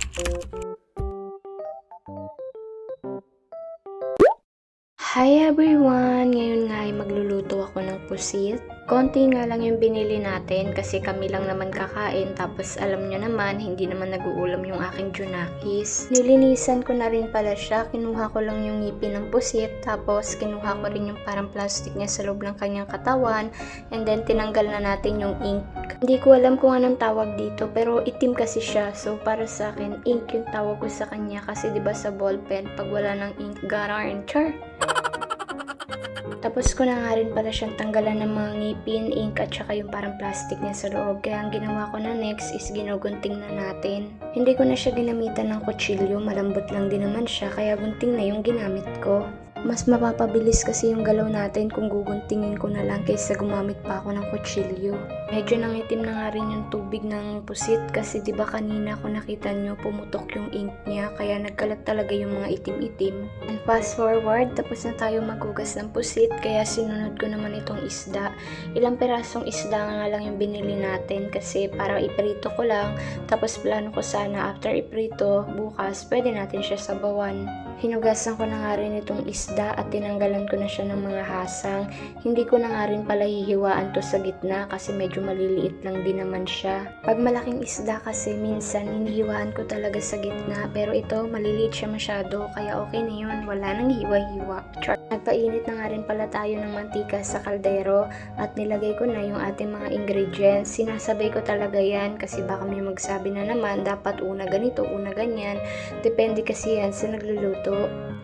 Hi everyone! Ngayon nga ay magluluto ako ng pusit. Konti nga lang yung binili natin kasi kami lang naman kakain, tapos alam nyo naman, hindi naman nag-uulam yung aking junakis. Nilinisan ko na rin pala siya, kinuha ko lang yung ngipin ng pusit, tapos kinuha ko rin yung parang plastic niya sa loob ng kanyang katawan, and then tinanggal na natin yung ink. Hindi ko alam kung anong tawag dito, pero itim kasi siya, so para sa akin, ink yung tawag ko sa kanya kasi 'di ba sa ballpen, pag wala ng ink, ganar, char. Tapos ko na nga rin pala siyang tanggalan ng mga ngipin, ink at saka yung parang plastic niya sa loob. Kaya ang ginawa ko na next is ginugunting na natin. Hindi ko na siya ginamitan ng kutsilyo, malambot lang din naman siya, kaya gunting na yung ginamit ko. Mas mapapabilis kasi yung galaw natin kung guguntingin ko na lang kaysa gumamit pa ako ng kutsilyo. Medyo nangitim na nga rin yung tubig ng pusit kasi 'di ba kanina kung nakita nyo pumutok yung ink niya, kaya nagkalat talaga yung mga itim-itim. And fast forward, tapos na tayo maghugas ng pusit, kaya sinunod ko naman itong isda. Ilang pirasong isda nga lang yung binili natin kasi para iprito ko lang, tapos plano ko sana after iprito bukas pwede natin siya sabawan. Hinugasan ko na nga rin itong isda at tinanggalan ko na siya ng mga hasang. Hindi ko na nga rin pala hihiwaan to sa gitna kasi medyo maliliit lang din naman siya. Pag malaking isda kasi minsan hinihiwaan ko talaga sa gitna, pero ito maliliit siya masyado kaya okay na yun, wala nang hiwa-hiwa. Nagpainit na nga rin pala tayo ng mantika sa kaldero at nilagay ko na yung ating mga ingredients. Sinasabay ko talaga yan kasi baka may magsabi na naman dapat una ganito, una ganyan. Depende kasi yan sa nagluluto.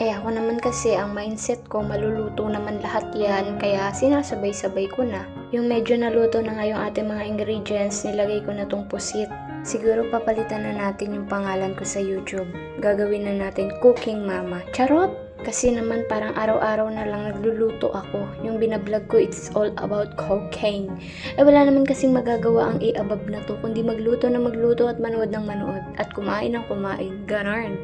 Ako naman kasi ang mindset ko maluluto naman lahat yan, kaya sinasabay-sabay ko na. Yung medyo naluto na nga yung ating mga ingredients, nilagay ko na tong pusit. Siguro papalitan na natin yung pangalan ko sa YouTube. Gagawin na natin Cooking Mama. Charot! Kasi naman parang araw-araw na lang nagluluto ako. Yung binablog ko, it's all about cooking. Wala naman kasing magagawa ang i-above na to, kundi magluto na magluto at manood ng manood. At kumain ng kumain. Ganarn.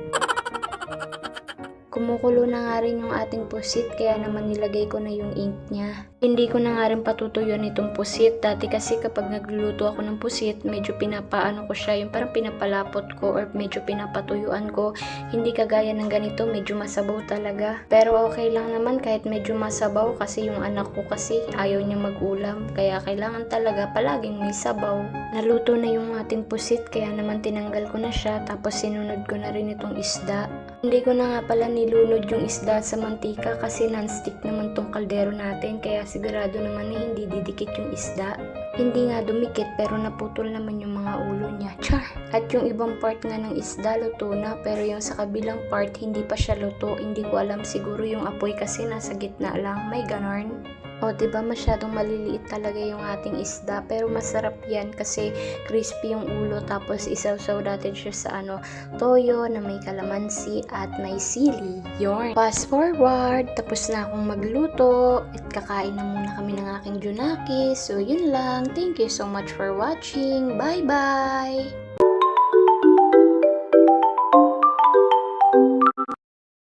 Kumukulo na nga rin yung ating pusit, kaya naman nilagay ko na yung ink niya. Hindi ko na nga rin patutuyuan itong pusit. Dati kasi kapag nagluluto ako ng pusit, medyo pinapaano ko siya, yung parang pinapalapot ko or medyo pinapatuyuan ko. Hindi kagaya ng ganito, medyo masabaw talaga. Pero okay lang naman kahit medyo masabaw kasi yung anak ko kasi ayaw niya mag-ulam. Kaya kailangan talaga palaging may sabaw. Naluto na yung ating pusit, kaya naman tinanggal ko na siya, tapos sinunod ko na rin itong isda. Hindi ko na nga pala nilunod yung isda sa mantika kasi non-stick naman tong kaldero natin, kaya sigurado naman na hindi didikit yung isda. Hindi nga dumikit pero naputol naman yung mga ulo niya. Char! At yung ibang part nga ng isda luto na, pero yung sa kabilang part hindi pa siya luto. Hindi ko alam, siguro yung apoy kasi nasa gitna lang. May ganon. Diba masyadong maliliit talaga yung ating isda, pero masarap yan kasi crispy yung ulo, tapos isawsaw natin siya sa toyo na may kalamansi at may sili. Yorn. Fast forward, tapos na akong magluto at kakain na muna kami ng aking junakis. So yun lang. Thank you so much for watching. Bye bye!